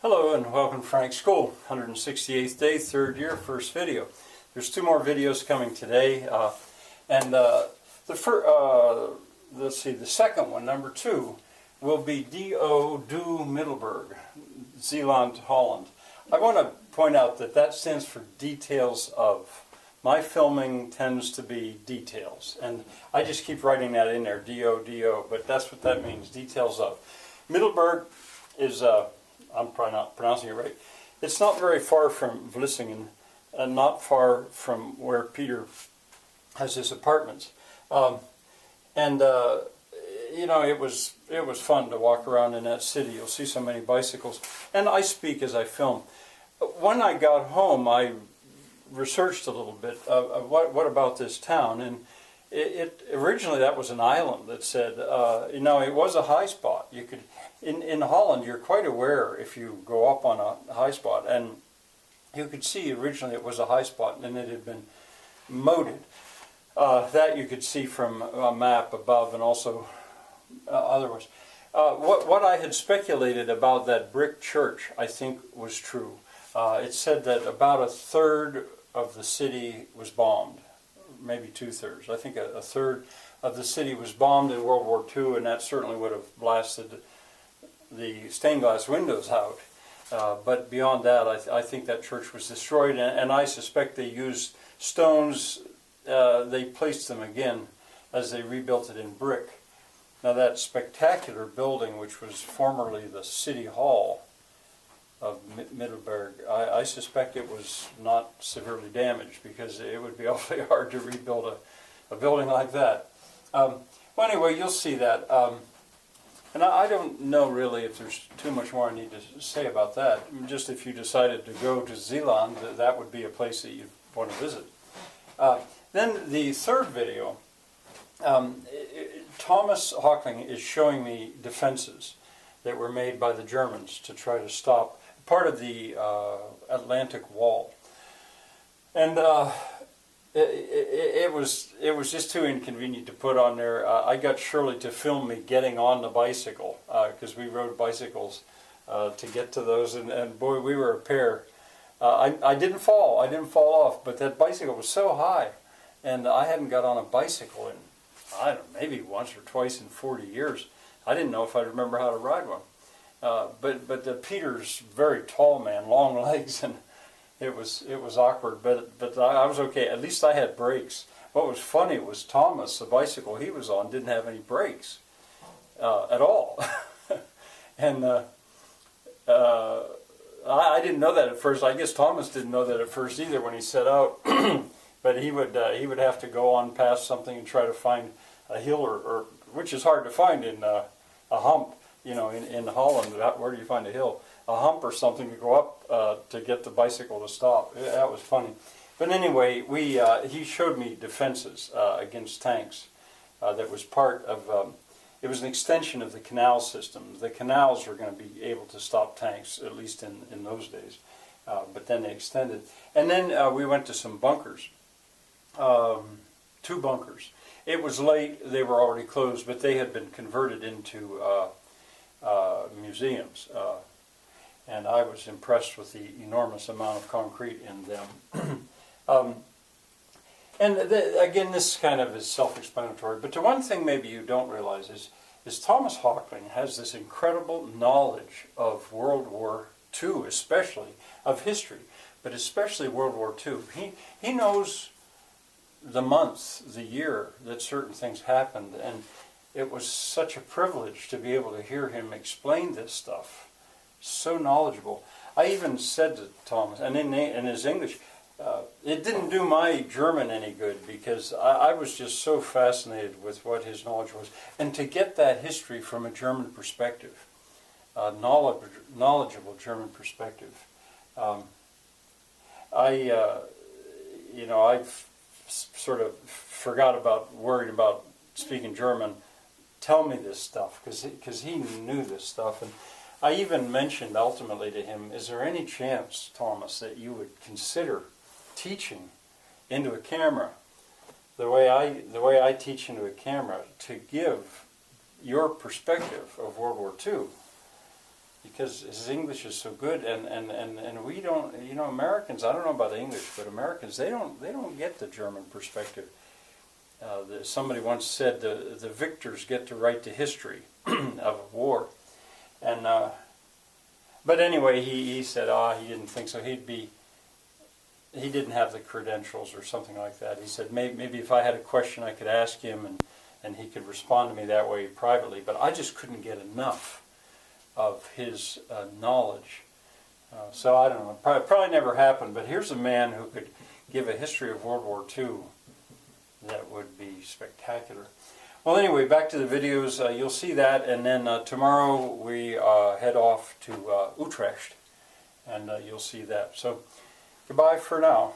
Hello and welcome to Frank's School, 168th day, third year, first video. There's two more videos coming today, the second one, number 2, will be do Middelburg, Zeeland, Holland. I want to point out that that stands for details of. My filming tends to be details, and I just keep writing that in there, do, but that's what that means, details of. Middelburg is, I'm probably not pronouncing it right, it's not very far from Vlissingen, and not far from where Peter has his apartments. You know, it was fun to walk around in that city. You'll see so many bicycles, and I speak as I film. When I got home, I researched a little bit of what about this town, and originally that was an island that said, you know, it was a high spot. You could, in Holland, you're quite aware if you go up on a high spot, and you could see originally it was a high spot, and it had been moated. That you could see from a map above, and also otherwise. What I had speculated about that brick church, I think, was true. It said that about a third of the city was bombed, maybe 2/3. I think a third of the city was bombed in World War II, and that certainly would have blasted the stained glass windows out. But beyond that, I think that church was destroyed, and I suspect they used stones. They placed them again as they rebuilt it in brick. Now that spectacular building, which was formerly the City Hall of Middelburg, I suspect it was not severely damaged, because it would be awfully hard to rebuild a building like that. Well, anyway, you'll see that. And I don't know really if there's too much more I need to say about that. Just if you decided to go to Zeeland, that would be a place that you'd want to visit. Then the third video, Thomas Hockling is showing me defenses that were made by the Germans to try to stop part of the Atlantic Wall, and it was just too inconvenient to put on there. I got Shirley to film me getting on the bicycle, because we rode bicycles to get to those, and boy, we were a pair. I didn't fall off, but that bicycle was so high, and I hadn't got on a bicycle in, I don't know, maybe once or twice in 40 years. I didn't know if I'd remember how to ride one. But Peter's very tall man, long legs, and it was awkward. But I was okay. At least I had brakes. What was funny was Thomas, the bicycle he was on, didn't have any brakes at all. And I didn't know that at first. I guess Thomas didn't know that at first either when he set out. But he would have to go on past something and try to find a hill, or which is hard to find in a hump. You know, in Holland, where do you find a hill? A hump or something to go up to get the bicycle to stop. That was funny. But anyway, he showed me defenses against tanks that was part of, it was an extension of the canal system. The canals were going to be able to stop tanks, at least in those days. But then they extended. And then we went to some bunkers, 2 bunkers. It was late, they were already closed, but they had been converted into museums, and I was impressed with the enormous amount of concrete in them. Again, this kind of is self-explanatory, but the one thing maybe you don't realize is Thomas Hockling has this incredible knowledge of World War II, especially of history, but especially World War II. He knows the month, the year that certain things happened, and it was such a privilege to be able to hear him explain this stuff. So knowledgeable. I even said to Thomas, and in his English, it didn't do my German any good, because I was just so fascinated with what his knowledge was. And to get that history from a German perspective, knowledgeable German perspective, you know, I've sort of worried about speaking German. Tell me this stuff, because he knew this stuff. And I even mentioned ultimately to him, is there any chance, Thomas, that you would consider teaching into a camera the way I teach into a camera, to give your perspective of World War II? because his English is so good, and we don't, you know, Americans, I don't know about the English, but Americans, they don't get the German perspective. Somebody once said the victors get to write the history of a war, and but anyway, he said he didn't think so. He didn't have the credentials or something like that. He said maybe if I had a question I could ask him and he could respond to me that way privately, but I just couldn't get enough of his knowledge. So I don't know, probably never happened, but here's a man who could give a history of World War II that would be spectacular. Well, anyway, back to the videos. You'll see that, and then tomorrow we head off to Utrecht, and you'll see that. So goodbye for now.